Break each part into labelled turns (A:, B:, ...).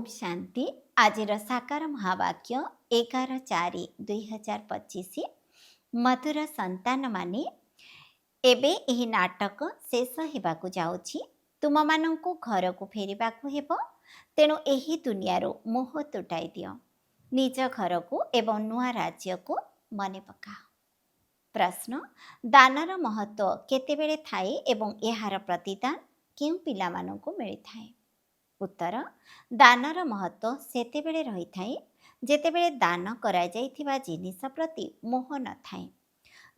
A: ओम शांति। आजिर साकार महावाक्य 11/4/2025। मधुर संतान माने एबे एही नाटक शेष हेबाकु जाउछि। तुम मानंकु घर को फेरिबाकु हेबो। तेणु एही दुनियारो मोह तुटाई दियो। निज घर को एवं नुआ राज्य को मने पकाओ। प्रश्न, दानर महत्व केतेबेले थाए एवं एहार प्रतिदान केउ पिलामानंकु मिलिथाए? उत्तर, दानर महत्व सेतेबेले रहिथाए जेतेबेले दान करा जाइथिबा जिनिस प्रति मोह न थाए।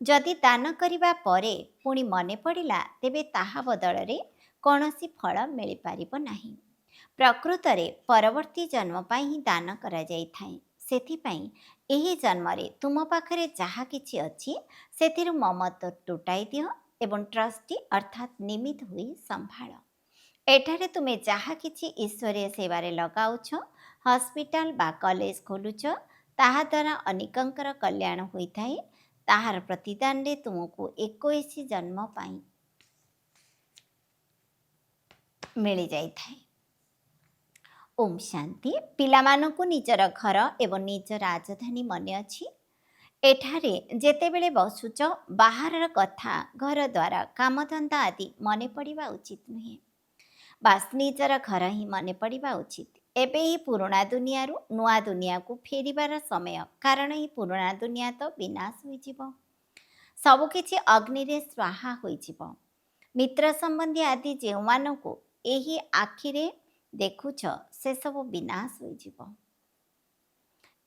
A: जदि दान करिबा परे पुणी मने पड़िला तेबे ताहा बदଳରେ कौनसी फल मिली पारिबो नाही। प्रकृतरे परवर्ती जन्म पाई ही दान करा जाइथाए। सेथिपाई एही जन्मरे तुम पाखरे जहा किछि अछि सेथिरु ममत्व टुटाई दियो एवं ट्रस्टी अर्थात निमित हुई संभाळ। एठारे तुमे जहा किछि ईश्वरीय सेवारे लगाउछ, हॉस्पिटल बा कॉलेज खोलुछ, ताहा द्वारा अनेकंकर कल्याण होइथाए। ताहार प्रतिदान रे तुमको 21 जन्म पाई मिली जाइथाए। ओम शांति। पिलामानंकु निजर घर एवं निज राजधानी मने अछि। एठारे जेतेबेले बसुच बाहरर कथा घर द्वारा कामधंदा आदि मने पड़िबा उचित नुहे। बास निजर घर ही मने पड़िबा उचित। एबे ही पुराणा दुनिया नुआ दुनिया को फेरिबार समय, कारण ही पुराणा दुनिया तो विनाश होइजिबो। सबकिछि अग्नि रे स्वाहा होइजिबो। मित्र संबंधी आदि जेउमानंकु एही आखिरे देखुछ से सब विनाश होइजिबो।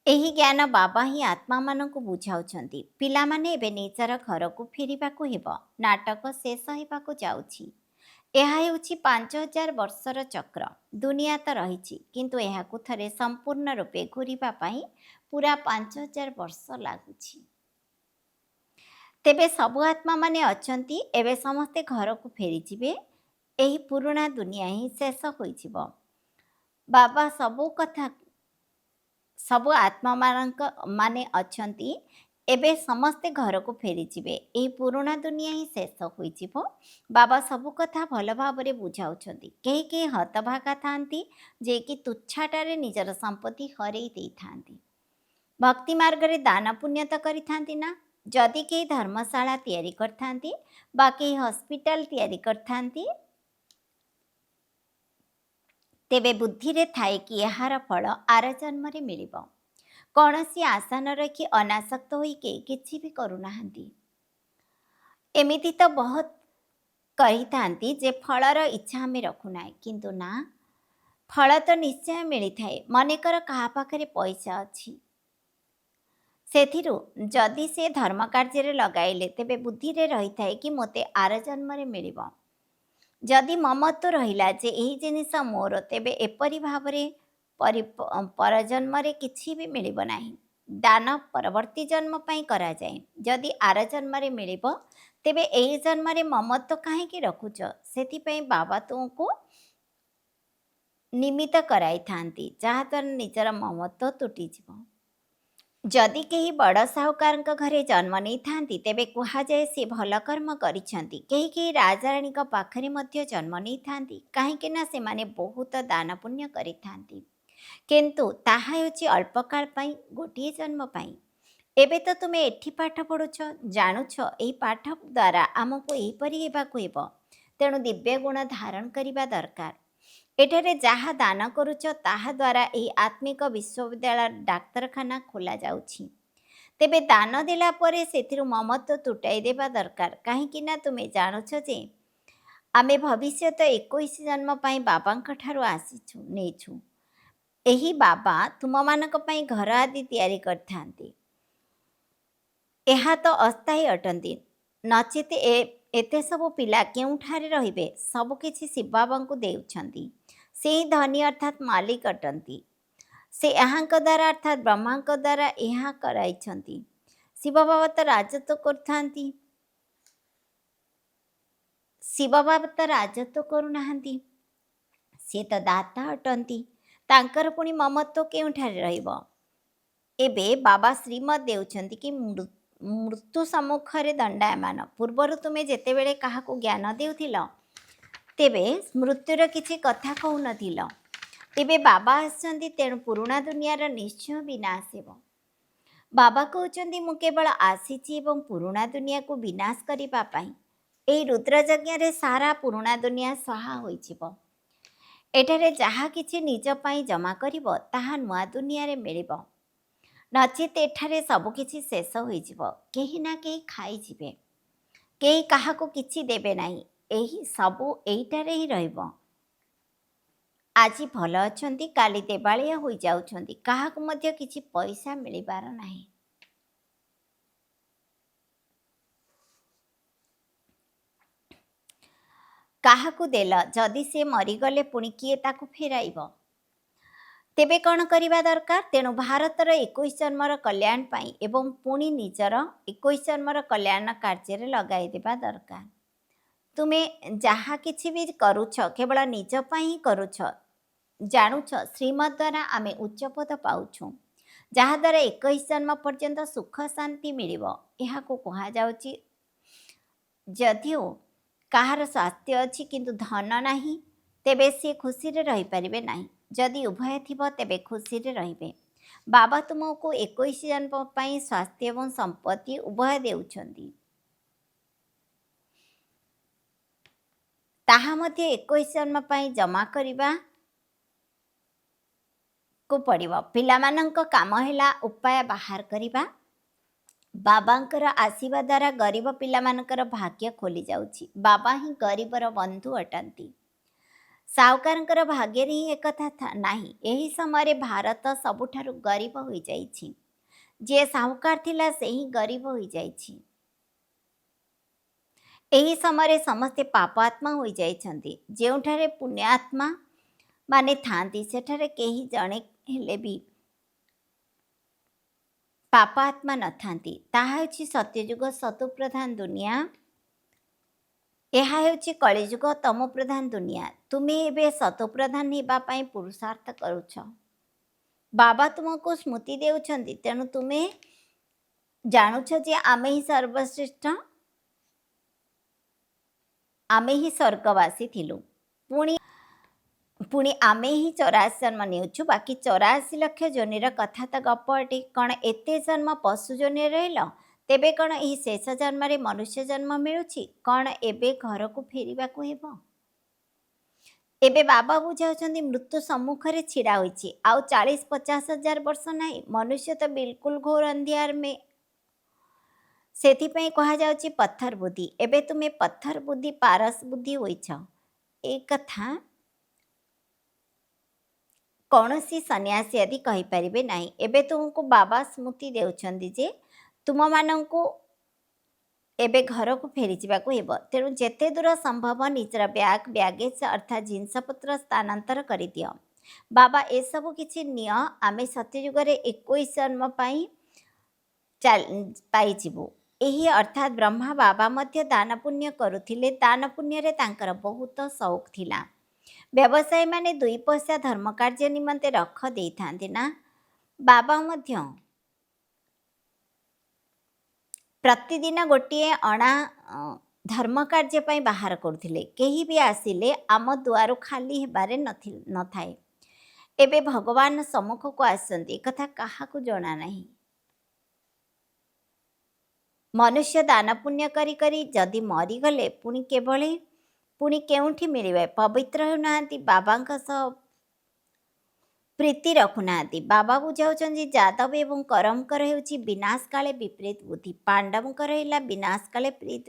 A: एही ज्ञान बाबा ही आत्मा मानंकु बुझाउछंती। पिला माने एबे निजर घर को फेरिबाकु हेबो। नाटक शेष हेबाकु जाउछि। ଏହା ହେଉଛି 5000 ବର୍ଷର ଚକ୍ର। ଦୁନିଆ ତ ରହିଛି, କିନ୍ତୁ ଏହାକୁ ଥରେ ସମ୍ପୂର୍ଣ୍ଣ ରୂପେ ଘୂରିବା ପାଇଁ ପୁରା 5000 ବର୍ଷ ଲାଗୁଛି। ତେବେ ସବୁ ଆତ୍ମାମାନେ ଅଛନ୍ତି, ଏବେ ସମସ୍ତେ ଘରକୁ ଫେରିଯିବେ। ଏହି ପୁରୁଣା ଦୁନିଆ ହିଁ ଶେଷ ହୋଇଯିବ। ବାବା ସବୁ ଆତ୍ମାମାନଙ୍କ ମାନେ ଅଛନ୍ତି, ଏବେ ସମସ୍ତେ ଘରକୁ ଫେରିଯିବେ। ଏହି ପୁରୁଣା ଦୁନିଆ ହିଁ ଶେଷ ହୋଇଯିବ। ବାବା ସବୁ କଥା ଭଲ ଭାବରେ ବୁଝାଉଛନ୍ତି। କେହି କେହି ହତଭାଗା ଥାନ୍ତି, ଯିଏକି ତୁଚ୍ଛାଟାରେ ନିଜର ସମ୍ପତ୍ତି ହରେଇ ଦେଇଥାନ୍ତି। ଭକ୍ତି ମାର୍ଗରେ ଦାନ ପୁଣ୍ୟ ତ କରିଥାନ୍ତି ନା। ଯଦି କେହି ଧର୍ମଶାଳା ତିଆରି କରିଥାନ୍ତି ବା କେହି ହସ୍ପିଟାଲ ତିଆରି କରିଥାନ୍ତି, ତେବେ ବୁଦ୍ଧିରେ ଥାଏ କି ଏହାର ଫଳ ଆର ଜନ୍ମରେ ମିଳିବ। କୌଣସି ଆଶା ନ ରଖି ଅନାସକ୍ତ ହୋଇ କେହି କିଛି ବି କରୁନାହାନ୍ତି। ଏମିତି ତ ବହୁତ କହିଥାନ୍ତି ଯେ ଫଳର ଇଚ୍ଛା ଆମେ ରଖୁନାହିଁ, କିନ୍ତୁ ନା, ଫଳ ତ ନିଶ୍ଚୟ ମିଳିଥାଏ। ମନେକର କାହା ପାଖରେ ପଇସା ଅଛି, ସେଥିରୁ ଯଦି ସେ ଧର୍ମ କାର୍ଯ୍ୟରେ ଲଗାଇଲେ ତେବେ ବୁଦ୍ଧିରେ ରହିଥାଏ କି ମୋତେ ଆର ଜନ୍ମରେ ମିଳିବ। ଯଦି ମମତ୍ୱ ରହିଲା ଯେ ଏହି ଜିନିଷ ମୋର, ତେବେ ଏପରି ଭାବରେ ପରଜନ୍ମରେ କିଛି ବି ମିଳିବ ନାହିଁ। ଦାନ ପରବର୍ତ୍ତୀ ଜନ୍ମ ପାଇଁ କରାଯାଏ। ଯଦି ଆର ଜନ୍ମରେ ମିଳିବ, ତେବେ ଏହି ଜନ୍ମରେ ମମତ୍ୱ କାହିଁକି ରଖୁଛ? ସେଥିପାଇଁ ବାବା ତୁମକୁ ନିମିତ୍ତ କରାଇଥାନ୍ତି, ଯାହାଦ୍ୱାରା ନିଜର ମମତ୍ୱ ତୁଟିଯିବ। ଯଦି କେହି ବଡ଼ ସାହୁକାରଙ୍କ ଘରେ ଜନ୍ମ ନେଇଥାନ୍ତି, ତେବେ କୁହାଯାଏ ସେ ଭଲ କର୍ମ କରିଛନ୍ତି। କେହି କେହି ରାଜାରାଣୀଙ୍କ ପାଖରେ ମଧ୍ୟ ଜନ୍ମ ନେଇଥାନ୍ତି, କାହିଁକି ନା ସେମାନେ ବହୁତ ଦାନ ପୁଣ୍ୟ କରିଥାନ୍ତି। କିନ୍ତୁ ତାହା ହେଉଛି ଅଳ୍ପକାଳ ପାଇଁ, ଗୋଟିଏ ଜନ୍ମ ପାଇଁ। ଏବେ ତ ତୁମେ ଏଠି ପାଠ ପଢ଼ୁଛ, ଜାଣୁଛ ଏହି ପାଠ ଦ୍ୱାରା ଆମକୁ ଏହିପରି ହେବାକୁ ହେବ। ତେଣୁ ଦିବ୍ୟ ଗୁଣ ଧାରଣ କରିବା ଦରକାର। ଏଠାରେ ଯାହା ଦାନ କରୁଛ ତାହା ଦ୍ୱାରା ଏହି ଆତ୍ମିକ ବିଶ୍ୱବିଦ୍ୟାଳୟ ଡାକ୍ତରଖାନା ଖୋଲାଯାଉଛି। ତେବେ ଦାନ ଦେଲା ପରେ ସେଥିରୁ ମମତ୍ୱ ତୁଟାଇ ଦେବା ଦରକାର, କାହିଁକି ନା ତୁମେ ଜାଣୁଛ ଯେ ଆମେ ଭବିଷ୍ୟତ 21 ଜନ୍ମ ପାଇଁ ବାବାଙ୍କ ଠାରୁ ନେଇଛୁ। ଏହି ବାବା ତୁମମାନଙ୍କ ପାଇଁ ଘର ଆଦି ତିଆରି କରିଥାନ୍ତି। ଏହା ତ ଅସ୍ଥାୟୀ ଅଟନ୍ତି, ନଚେତ ଏତେ ସବୁ ପିଲା କେଉଁଠାରେ ରହିବେ? ସବୁକିଛି ଶିବ ବାବାଙ୍କୁ ଦେଉଛନ୍ତି। ସେ ହିଁ ଧନୀ ଅର୍ଥାତ୍ ମାଲିକ ଅଟନ୍ତି। ସେ ଏହାଙ୍କ ଦ୍ୱାରା ଅର୍ଥାତ୍ ବ୍ରହ୍ମାଙ୍କ ଦ୍ୱାରା ଏହା କରାଇଛନ୍ତି। ଶିବ ବାବା ତ ରାଜତ୍ୱ କରୁଥାନ୍ତି। ଶିବ ବାବା ତ ରାଜତ୍ୱ କରୁନାହାନ୍ତି, ସେ ତ ଦାତା ଅଟନ୍ତି। ତାଙ୍କର ପୁଣି ମମତ୍ୱ କେଉଁଠାରେ ରହିବ? ଏବେ ବାବା ଶ୍ରୀମତ ଦେଉଛନ୍ତି କି ମୃତ୍ୟୁ ସମ୍ମୁଖରେ ଦଣ୍ଡାୟମାନ। ପୂର୍ବରୁ ତୁମେ ଯେତେବେଳେ କାହାକୁ ଜ୍ଞାନ ଦେଉଥିଲ, ତେବେ ମୃତ୍ୟୁର କିଛି କଥା କହୁନଥିଲ। ଏବେ ବାବା ଆସିଛନ୍ତି, ତେଣୁ ପୁରୁଣା ଦୁନିଆର ନିଶ୍ଚୟ ବିନାଶ ହେବ। ବାବା କହୁଛନ୍ତି ମୁଁ କେବଳ ଆସିଛି ଏବଂ ପୁରୁଣା ଦୁନିଆକୁ ବିନାଶ କରିବା ପାଇଁ। ଏହି ରୁଦ୍ରଯଜ୍ଞରେ ସାରା ପୁରୁଣା ଦୁନିଆ ସହା ହୋଇଯିବ। ଏଠାରେ ଯାହା କିଛି ନିଜ ପାଇଁ ଜମା କରିବ ତାହା ନୂଆ ଦୁନିଆରେ ମିଳିବ, ନଚେତ୍ ଏଠାରେ ସବୁକିଛି ଶେଷ ହୋଇଯିବ। କେହି ନା କେହି ଖାଇଯିବେ, କେହି କାହାକୁ କିଛି ଦେବେ ନାହିଁ। ଏହି ସବୁ ଏଇଟାରେ ହିଁ ରହିବ। ଆଜି ଭଲ ଅଛନ୍ତି, କାଲି ଦେବାଳିଆ ହୋଇଯାଉଛନ୍ତି, କାହାକୁ ମଧ୍ୟ କିଛି ପଇସା ମିଳିବାର ନାହିଁ। କାହାକୁ ଦେଲ, ଯଦି ସେ ମରିଗଲେ ପୁଣି କିଏ ତାକୁ ଫେରାଇବ? ତେବେ କ'ଣ କରିବା ଦରକାର? ତେଣୁ ଭାରତର 21 ଜନ୍ମର କଲ୍ୟାଣ ପାଇଁ ଏବଂ ପୁଣି ନିଜର 21 ଜନ୍ମର କଲ୍ୟାଣ କାର୍ଯ୍ୟରେ ଲଗାଇ ଦେବା ଦରକାର। ତୁମେ ଯାହା କିଛି ବି କରୁଛ କେବଳ ନିଜ ପାଇଁ ହିଁ କରୁଛ। ଜାଣୁଛ ଶ୍ରୀମତ୍ ଦ୍ୱାରା ଆମେ ଉଚ୍ଚପଦ ପାଉଛୁ, ଯାହାଦ୍ୱାରା 21 ଜନ୍ମ ପର୍ଯ୍ୟନ୍ତ ସୁଖ ଶାନ୍ତି ମିଳିବ। ଏହାକୁ କୁହାଯାଉଛି, ଯଦିଓ କାହାର ସ୍ୱାସ୍ଥ୍ୟ ଅଛି କିନ୍ତୁ ଧନ ନାହିଁ, ତେବେ ସେ ଖୁସିରେ ରହିପାରିବେ ନାହିଁ। ଯଦି ଉଭୟ ଥିବ ତେବେ ଖୁସିରେ ରହିବେ। ବାବା ତୁମକୁ 21 ଜନ୍ମ ପାଇଁ ସ୍ୱାସ୍ଥ୍ୟ ଏବଂ ସମ୍ପତ୍ତି ଉଭୟ ଦେଉଛନ୍ତି। ତାହା ମଧ୍ୟ 21 ଜନ୍ମ ପାଇଁ ଜମା କରିବାକୁ ପଡ଼ିବ। ପିଲାମାନଙ୍କ କାମ ହେଲା ଉପାୟ ବାହାର କରିବା। ବାବାଙ୍କର ଆସିବା ଦ୍ୱାରା ଗରିବ ପିଲାମାନଙ୍କର ଭାଗ୍ୟ ଖୋଲି ଯାଉଛି। ବାବା ହିଁ ଗରିବର ବନ୍ଧୁ ଅଟନ୍ତି। ସାହୁକାରଙ୍କର ଭାଗ୍ୟରେ ହିଁ ଏକଥା ନାହିଁ। ଏହି ସମୟରେ ଭାରତ ସବୁଠାରୁ ଗରିବ ହୋଇଯାଇଛି। ଯିଏ ସାହୁକାର ଥିଲା ସେ ହିଁ ଗରିବ ହୋଇଯାଇଛି। ଏହି ସମୟରେ ସମସ୍ତେ ପାପ ଆତ୍ମା ହୋଇଯାଇଛନ୍ତି। ଯେଉଁଠାରେ ପୁଣ୍ୟାତ୍ମା ମାନେ ଥାଆନ୍ତି ସେଠାରେ କେହି ଜଣେ ହେଲେ ବି ପାପ ଆତ୍ମା ନଥାନ୍ତି। ତାହା ହେଉଛି ସତ୍ୟଯୁଗ ସତୋପ୍ରଧାନ ଦୁନିଆ। ଏହା ହେଉଛି କଳିଯୁଗ ତମୋପ୍ରଧାନ ଦୁନିଆ। ତୁମେ ଏବେ ସତୋପ୍ରଧାନ ହେବା ପାଇଁ ପୁରୁଷାର୍ଥ କରୁଛ। ବାବା ତୁମକୁ ସ୍ମୃତି ଦେଉଛନ୍ତି, ତେଣୁ ତୁମେ ଜାଣୁଛ ଯେ ଆମେ ହିଁ ସର୍ବଶ୍ରେଷ୍ଠ, ଆମେ ହିଁ ସ୍ୱର୍ଗବାସୀ ଥିଲୁ। ପୁଣି ଆମେ ହିଁ 84 ଜନ୍ମ ନେଉଛୁ। ବାକି 84 ଲକ୍ଷ ଯୋନିର କଥା ତ ଗପ ଅଟେ। କ'ଣ ଏତେ ଜନ୍ମ ପଶୁ ଯୋନିରେ ରହିଲ? ତେବେ କ'ଣ ଏହି ଶେଷ ଜନ୍ମରେ ମନୁଷ୍ୟ ଜନ୍ମ ମିଳୁଛି? କ'ଣ ଏବେ ଘରକୁ ଫେରିବାକୁ ହେବ? ଏବେ ବାବା ବୁଝାଉଛନ୍ତି ମୃତ୍ୟୁ ସମ୍ମୁଖରେ ଛିଡ଼ା ହୋଇଛି। ଆଉ 40-50 ହଜାର ବର୍ଷ ନାହିଁ। ମନୁଷ୍ୟ ତ ବିଲକୁଲ ଘୋର ଅନ୍ଧିଆର ମେ। ସେଥିପାଇଁ କୁହାଯାଉଛି ପଥର ବୁଦ୍ଧି। ଏବେ ତୁମେ ପଥର ବୁଦ୍ଧି ପାରସ ବୁଦ୍ଧି ହୋଇଛ। ଏ କଥା କୌଣସି ସନ୍ନ୍ୟାସୀ ଆଦି କହିପାରିବେ ନାହିଁ। ଏବେ ତୁମକୁ ବାବା ସ୍ମୃତି ଦେଉଛନ୍ତି ଯେ ତୁମମାନଙ୍କୁ ଏବେ ଘରକୁ ଫେରିଯିବାକୁ ହେବ। ତେଣୁ ଯେତେ ଦୂର ସମ୍ଭବ ନିଜର ବ୍ୟାଗେଜ୍ ଅର୍ଥାତ୍ ଜିନିଷପତ୍ର ସ୍ଥାନାନ୍ତର କରିଦିଅ। ବାବା ଏସବୁ କିଛି ନିଅ, ଆମେ ସତ୍ୟଯୁଗରେ 21 ଜନ୍ମ ପାଇଁ ପାଇଯିବୁ। ଏହି ଅର୍ଥାତ୍ ବ୍ରହ୍ମା ବାବା ମଧ୍ୟ ଦାନ ପୁଣ୍ୟ କରୁଥିଲେ। ଦାନ ପୁଣ୍ୟରେ ତାଙ୍କର ବହୁତ ସଉକ ଥିଲା। ବ୍ୟବସାୟୀମାନେ 2 ପଇସା ଧର୍ମ କାର୍ଯ୍ୟ ନିମନ୍ତେ ରଖ ଦେଇଥାନ୍ତି ନା? ବାବା ମଧ୍ୟ ପ୍ରତିଦିନ ଗୋଟିଏ ଅଣା ଧର୍ମ କାର୍ଯ୍ୟ ପାଇଁ ବାହାର କରୁଥିଲେ। କେହି ବି ଆସିଲେ ଆମ ଦୁଆରୁ ଖାଲି ହେବାରେ ନଥାଏ। ଏବେ ଭଗବାନ ସମ୍ମୁଖକୁ ଆସନ୍ତି, ଏକଥା କାହାକୁ ଜଣା ନାହିଁ। ମନୁଷ୍ୟ ଦାନ ପୁଣ୍ୟ କରି କରି ଯଦି ମରିଗଲେ ପୁଣି କେଉଁଠି ମିଳିବେ? ପବିତ୍ର ହେଉନାହାନ୍ତି, ବାବାଙ୍କ ସହ ପ୍ରୀତି ରଖୁନାହାନ୍ତି। ବାବା ବୁଝାଉଛନ୍ତି ଯାଦବ ଏବଂ କରମଙ୍କର ହେଉଛି ବିନାଶ କାଳେ ବିପରୀତ ବୁଦ୍ଧି, ପାଣ୍ଡବଙ୍କର ହେଲା ବିନାଶ କାଳେ ପ୍ରୀତ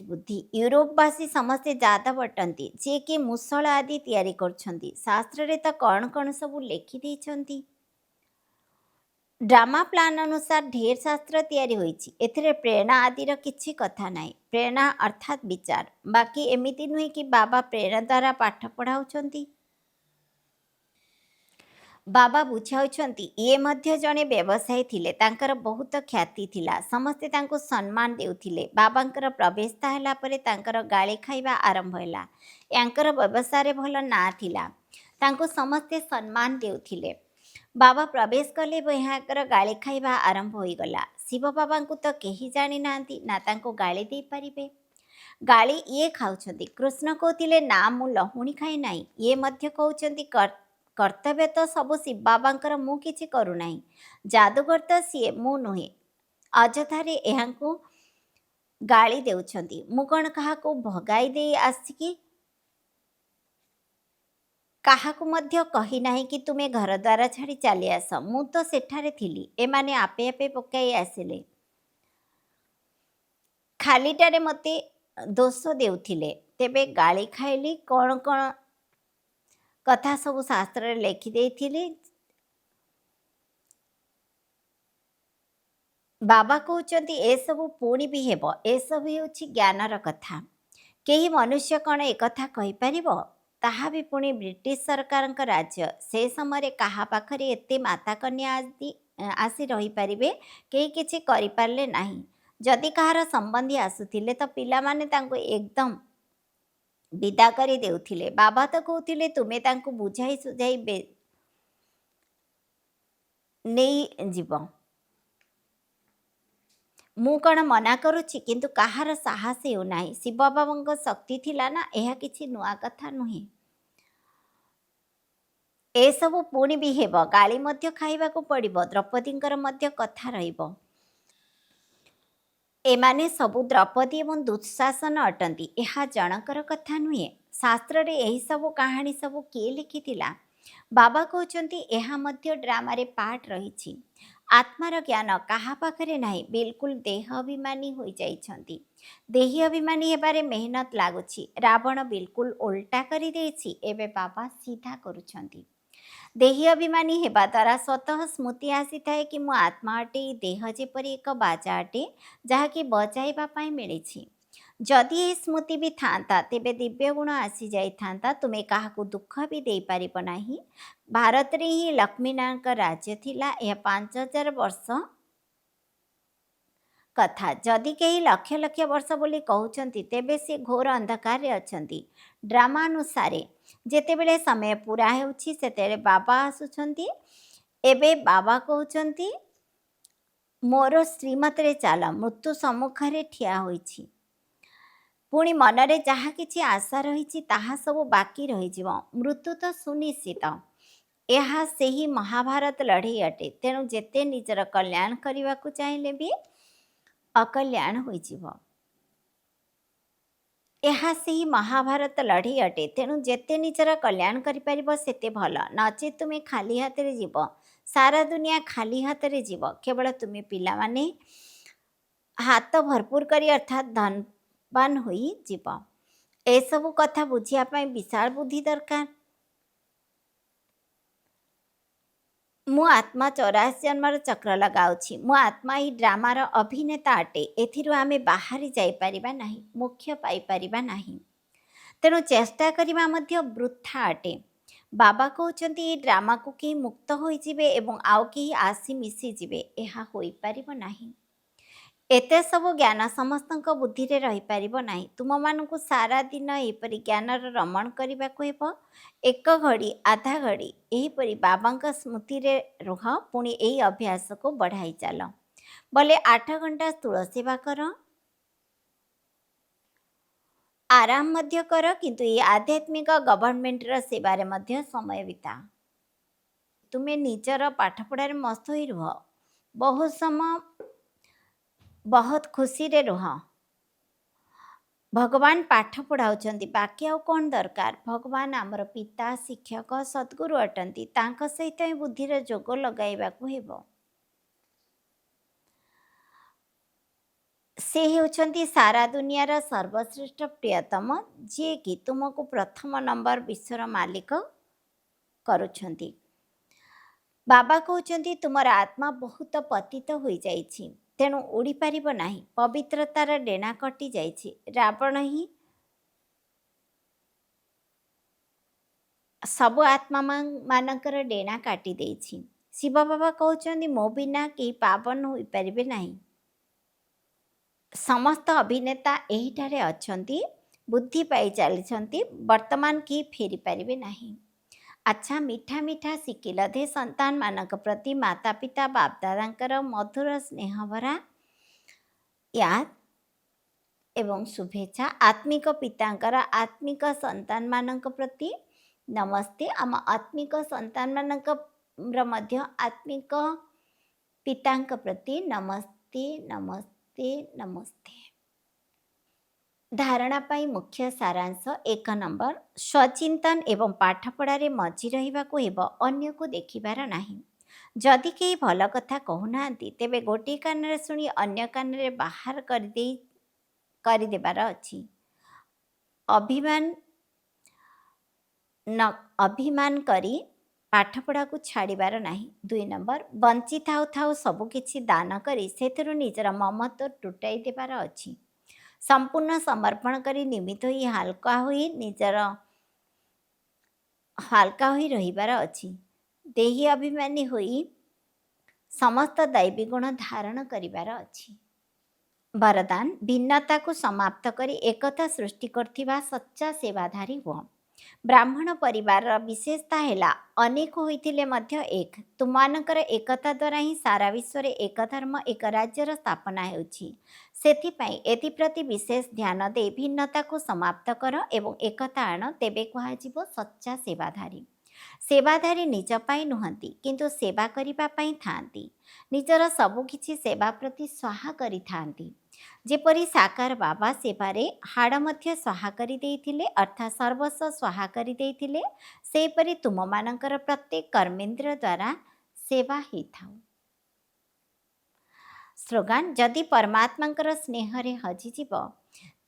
A: ବୁଦ୍ଧି। ୟୁରୋପବାସୀ ସମସ୍ତେ ଯାଦବ ଅଟନ୍ତି, ଯିଏକି ମୁଷଳ ଆଦି ତିଆରି କରୁଛନ୍ତି। ଶାସ୍ତ୍ରରେ ତ କ'ଣ କ'ଣ ସବୁ ଲେଖିଦେଇଛନ୍ତି। ଡ୍ରାମା ପ୍ଲାନ୍ ଅନୁସାର ଢେର ଶାସ୍ତ୍ର ତିଆରି ହୋଇଛି। ଏଥିରେ ପ୍ରେରଣା ଆଦିର କିଛି କଥା ନାହିଁ। ପ୍ରେରଣା ଅର୍ଥାତ୍ ବିଚାର। ବାକି ଏମିତି ନୁହେଁ କି ବାବା ପ୍ରେରଣା ଦ୍ୱାରା ପାଠ ପଢ଼ାଉଛନ୍ତି। ବାବା ବୁଝାଉଛନ୍ତି ଇଏ ମଧ୍ୟ ଜଣେ ବ୍ୟବସାୟୀ ଥିଲେ। ତାଙ୍କର ବହୁତ ଖ୍ୟାତି ଥିଲା। ସମସ୍ତେ ତାଙ୍କୁ ସମ୍ମାନ ଦେଉଥିଲେ। ବାବାଙ୍କର ପ୍ରବେଶ ହେଲା ପରେ ତାଙ୍କର ଗାଳି ଖାଇବା ଆରମ୍ଭ ହେଲା। ୟାଙ୍କର ବ୍ୟବସାୟରେ ଭଲ ନାଁ ଥିଲା, ତାଙ୍କୁ ସମସ୍ତେ ସମ୍ମାନ ଦେଉଥିଲେ। ବାବା ପ୍ରବେଶ କଲେ ଏବଂ ଏହାଙ୍କର ଗାଳି ଖାଇବା ଆରମ୍ଭ ହୋଇଗଲା। ଶିବ ବାବାଙ୍କୁ ତ କେହି ଜାଣିନାହାନ୍ତି, ନା ତାଙ୍କୁ ଗାଳି ଦେଇପାରିବେ। ଗାଳି ଇଏ ଖାଉଛନ୍ତି। କୃଷ୍ଣ କହୁଥିଲେ ନା ମୁଁ ଲହୁଣୀ ଖାଏ ନାହିଁ। ଇଏ ମଧ୍ୟ କହୁଛନ୍ତି କର୍ତ୍ତବ୍ୟ ତ ସବୁ ଶିବ ବାବାଙ୍କର, ମୁଁ କିଛି କରୁନାହିଁ। ଯାଦୁକର ତ ସିଏ, ମୁଁ ନୁହେଁ। ଅଯଥାରେ ଏହାଙ୍କୁ ଗାଳି ଦେଉଛନ୍ତି। ମୁଁ କ'ଣ କାହାକୁ ଭଗାଇ ଦେଇ ଆସିକି କାହାକୁ ମଧ୍ୟ କହି ନାହିଁ କି ତୁମେ ଘରଦ୍ୱାର ଛାଡ଼ି ଚାଲି ଆସ। ମୁଁ ତ ସେଠାରେ ଥିଲି। ଏମାନେ ଆପେ ଆପେ ପକାଇ ଆସିଲେ। ଖାଲିଟାରେ ମୋତେ ଦୋଷ ଦେଉଥିଲେ। ତେବେ ଗାଳି ଖାଇଲି। କ'ଣ କ'ଣ କଥା ସବୁ ଶାସ୍ତ୍ରରେ ଲେଖିଦେଇଥିଲି। ବାବା କହୁଛନ୍ତି ଏସବୁ ପୁଣି ବି ହେବ। ଏସବୁ ହେଉଛି ଜ୍ଞାନର କଥା। କେହି ମନୁଷ୍ୟ କ'ଣ ଏକଥା କହିପାରିବ? ତାହା ବି ପୁଣି ବ୍ରିଟିଶ ସରକାରଙ୍କ ରାଜ୍ୟ। ସେ ସମୟରେ କାହା ପାଖରେ ଏତେ ମାତାକନ୍ୟା ଆଦି ଆସି ରହିପାରିବେ? କେହି କିଛି କରିପାରିଲେ ନାହିଁ। ଯଦି କାହାର ସମ୍ବନ୍ଧୀ ଆସୁଥିଲେ ତ ପିଲାମାନେ ତାଙ୍କୁ ଏକଦମ ବିଦା କରି ଦେଉଥିଲେ। ବାବା ତ କହୁଥିଲେ ତୁମେ ତାଙ୍କୁ ବୁଝାଇ ସୁଝାଇ ନେଇଯିବ। ମୁଁ କ'ଣ ମନା କରୁଛି? କିନ୍ତୁ କାହାର ସାହସ ହେଉନାହିଁ। ଶିବ ବାବାଙ୍କ ଶକ୍ତି ଥିଲା ନା, ଏହା କିଛି ନୂଆ କଥା ନୁହେଁ। ଏସବୁ ପୁଣି ବି ହେବ। ଗାଳି ମଧ୍ୟ ଖାଇବାକୁ ପଡ଼ିବ। ଦ୍ରୌପଦୀଙ୍କର ମଧ୍ୟ କଥା ରହିବ। ଏମାନେ ସବୁ ଦ୍ରୌପଦୀ ଏବଂ ଦୁଃଶାସନ ଅଟନ୍ତି। ଏହା ଜଣଙ୍କର କଥା ନୁହେଁ। ଶାସ୍ତ୍ରରେ ଏହିସବୁ କାହାଣୀ ସବୁ କିଏ ଲେଖିଥିଲା? ବାବା କହୁଛନ୍ତି ଏହା ମଧ୍ୟ ଡ୍ରାମାରେ ପାର୍ଟ ରହିଛି। ଆତ୍ମାର ଜ୍ଞାନ କାହା ପାଖରେ ନାହିଁ। ବିଲକୁଲ ଦେହ ଅଭିମାନୀ ହୋଇଯାଇଛନ୍ତି। ଦେହୀ ଅଭିମାନୀ ହେବାରେ ମେହନତ ଲାଗୁଛି। ରାବଣ ବିଲକୁଲ ଓଲଟା କରିଦେଇଛି। ଏବେ ବାବା ସିଧା କରୁଛନ୍ତି। ଦେହୀ ଅଭିମାନୀ ହେବା ଦ୍ୱାରା ସ୍ୱତଃ ସ୍ମୃତି ଆସିଥାଏ କି ମୁଁ ଆତ୍ମା ଅଟେ। ଦେହ ଯେପରି ଏକ ବାଜା ଅଟେ ଯାହାକି ବଜାଇବା ପାଇଁ ମିଳିଛି। ଯଦି ଏହି ସ୍ମୃତି ବି ଥାନ୍ତା ତେବେ ଦିବ୍ୟ ଗୁଣ ଆସିଯାଇଥାନ୍ତା। ତୁମେ କାହାକୁ ଦୁଃଖ ବି ଦେଇପାରିବ ନାହିଁ। ଭାରତରେ ହିଁ ଲକ୍ଷ୍ମୀନାରାୟଣଙ୍କ ରାଜ୍ୟ ଥିଲା। ଏହା 5000 ବର୍ଷ କଥା। ଯଦି କେହି ଲକ୍ଷ ଲକ୍ଷ ବର୍ଷ ବୋଲି କହୁଛନ୍ତି ତେବେ ସେ ଘୋର ଅନ୍ଧକାରରେ ଅଛନ୍ତି। ଡ୍ରାମା ଅନୁସାରେ ଯେତେବେଳେ ସମୟ ପୁରା ହେଉଛି ସେତେବେଳେ ବାବା ଆସୁଛନ୍ତି। ଏବେ ବାବା କହୁଛନ୍ତି ମୋର ଶ୍ରୀମତରେ ଚାଲ। ମୃତ୍ୟୁ ସମ୍ମୁଖରେ ଠିଆ ହୋଇଛି। ପୁଣି ମନରେ ଯାହା କିଛି ଆଶା ରହିଛି ତାହା ସବୁ ବାକି ରହିଯିବ। ମୃତ୍ୟୁ ତ ସୁନିଶ୍ଚିତ। ଏହା ସେହି ମହାଭାରତ ଲଢ଼େଇ ଅଟେ। ତେଣୁ ଯେତେ ନିଜର କଲ୍ୟାଣ କରିବାକୁ ଚାହିଁଲେ ବି ଅକଲ୍ୟାଣ ହୋଇଯିବ। ଏହା ସେହି ମହାଭାରତ ଲଢ଼େଇ ଅଟେ। ତେଣୁ ଯେତେ ନିଜର କଲ୍ୟାଣ କରିପାରିବ ସେତେ ଭଲ। ନଚେତ୍ ତୁମେ ଖାଲି ହାତରେ ଯିବ। ସାରା ଦୁନିଆ ଖାଲି ହାତରେ ଯିବ। କେବଳ ତୁମେ ପିଲାମାନେ ହାତ ଭରପୁର କରି ଅର୍ଥାତ୍ ଧନବାନ ହୋଇ ଯିବ। ଏସବୁ କଥା ବୁଝିବା ପାଇଁ ବିଶାଳ ବୁଦ୍ଧି ଦରକାର। ମୁଁ ଆତ୍ମା 84 ଜନ୍ମର ଚକ୍ର ଲଗାଉଛି। ମୁଁ ଆତ୍ମା ଏହି ଡ୍ରାମାର ଅଭିନେତା ଅଟେ। ଏଥିରୁ ଆମେ ବାହାରି ଯାଇପାରିବା ନାହିଁ। ମୋକ୍ଷ ପାଇପାରିବା ନାହିଁ। ତେଣୁ ଚେଷ୍ଟା କରିବା ମଧ୍ୟ ବୃଥା ଅଟେ। ବାବା କହୁଛନ୍ତି ଏହି ଡ୍ରାମାକୁ କେହି ମୁକ୍ତ ହୋଇଯିବେ ଏବଂ ଆଉ କେହି ଆସି ମିଶିଯିବେ। ଏହା ହୋଇପାରିବ ନାହିଁ। ଏତେ ସବୁ ଜ୍ଞାନ ସମସ୍ତଙ୍କ ବୁଦ୍ଧିରେ ରହିପାରିବ ନାହିଁ। ତୁମମାନଙ୍କୁ ସାରା ଦିନ ଏହିପରି ଜ୍ଞାନର ରମଣ କରିବାକୁ ହେବ। ଏକ ଘଡ଼ି ଆଧା ଘଡ଼ି ଏହିପରି ବାବାଙ୍କ ସ୍ମୃତିରେ ରୁହ। ପୁଣି ଏହି ଅଭ୍ୟାସକୁ ବଢ଼ାଇ ଚାଲ। ବୋଲେ 8 ଘଣ୍ଟା ସ୍ଥୂଳ ସେବା କର, ଆରାମ ମଧ୍ୟ କର, କିନ୍ତୁ ଏହି ଆଧ୍ୟାତ୍ମିକ ଗଭର୍ଣ୍ଣମେଣ୍ଟର ସେବାରେ ମଧ୍ୟ ସମୟ ବିତା। ତୁମେ ନିଜର ପାଠପଢ଼ାରେ ମସ୍ତ ହୋଇ ରୁହ। ବହୁତ ସମୟ ବହୁତ ଖୁସିରେ ରୁହ। ଭଗବାନ ପାଠ ପଢ଼ାଉଛନ୍ତି, ବାକି ଆଉ କ'ଣ ଦରକାର? ଭଗବାନ ଆମର ପିତା, ଶିକ୍ଷକ, ସଦ୍ଗୁରୁ ଅଟନ୍ତି। ତାଙ୍କ ସହିତ ହିଁ ବୁଦ୍ଧିର ଯୋଗ ଲଗାଇବାକୁ ହେବ। ସେ ହେଉଛନ୍ତି ସାରା ଦୁନିଆର ସର୍ବଶ୍ରେଷ୍ଠ ପ୍ରିୟତମ, ଯିଏକି ତୁମକୁ ପ୍ରଥମ ନମ୍ବର ବିଶ୍ୱର ମାଲିକ କରୁଛନ୍ତି। ବାବା କହୁଛନ୍ତି ତୁମର ଆତ୍ମା ବହୁତ ପତିତ ହୋଇଯାଇଛି। ତେଣୁ ଉଡ଼ିପାରିବ ନାହିଁ। ପବିତ୍ରତାର ଡେଣା କଟିଯାଇଛି। ରାବଣ ହିଁ ସବୁ ଆତ୍ମାମାନଙ୍କର ଡେଣା କାଟି ଦେଇଛି। ଶିବ ବାବା କହୁଛନ୍ତି ମୋ ବିନା କେହି ପାବନ ହୋଇପାରିବେ ନାହିଁ। ସମସ୍ତ ଅଭିନେତା ଏହିଠାରେ ଅଛନ୍ତି। ବୁଦ୍ଧି ପାଇ ଚାଲିଛନ୍ତି। ବର୍ତ୍ତମାନ କେହି ଫେରିପାରିବେ ନାହିଁ। ଆଚ୍ଛା, ମିଠା ମିଠା ଶିଖିଲଧେ ସନ୍ତାନମାନଙ୍କ ପ୍ରତି ମାତା ପିତା ବାପଦାଦାଙ୍କର ମଧୁର ସ୍ନେହଭରା ୟାଦ। एवं शुभेच्छा आत्मिक पितांकर आत्मिक संतान मानक प्रति नमस्ते आम आत्मिक संतान मानक मध्य आत्मिक पितांक प्रति नमस्ते नमस्ते नमस्ते। धारणा पाई मुख्य सारांश 1 नंबर स्वचिंतन एवं पाठपढ़ारे मझी रहिबाकु हेब अन्य को देखिबार नाही। जदि केही भल कथा कहूनाहांती तेबे गोटे कान शुणी अन्य कान बाहर करदेबार अछि। अभिमान करी पाठपढ़ा को छाड़बार नाही। 2 नंबर बंची थाउ थाउ सबकिछि दान करी सेथिरु निजर ममत्व टुटाई देबार अछि। संपूर्ण समर्पण करी निमित्त ही हालका होई रहिबार अछि। देही अभिमानी होई समस्त दैवी गुण धारण करिबार अछि। वरदान भिन्नता को समाप्त करी एकता सृष्टि करथिबा सच्चा सेवाधारी हुआ। ब्राह्मण परिवार विशेषता है अनेक होइथिले मध्य एक। तुमानकर एकता द्वारा ही सारा विश्व रे एक धर्म एक राज्यर स्थापना हेउछि। सेथिपाई एथिप्रति विशेष ध्यान दे भिन्नता को समाप्त कर एवं एकता आण तेबे कुहाजिबो सच्चा सेवाधारी। सेवाधारी निज पाई नुहंती किंतु सेवा करिबा पाई थांती। निजर सबु किछि सेवा प्रति स्वाहा करि थांती। जेपरि साकार बाबा सेवारे हाड़ मध्य स्वाहा करि देइथिले अर्थात सर्वस्व स्वाहा करि देइथिले सेपरि तुम मानकर प्रत्येक कर्मेंद्र द्वारा सेवा ही थाउ। स्लोगान जदि परमात्मांकर स्नेह रे हजि जीव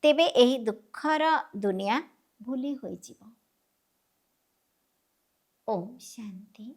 A: तेबे एही दुखर दुनिया भूली होई जीव। ओम शांति।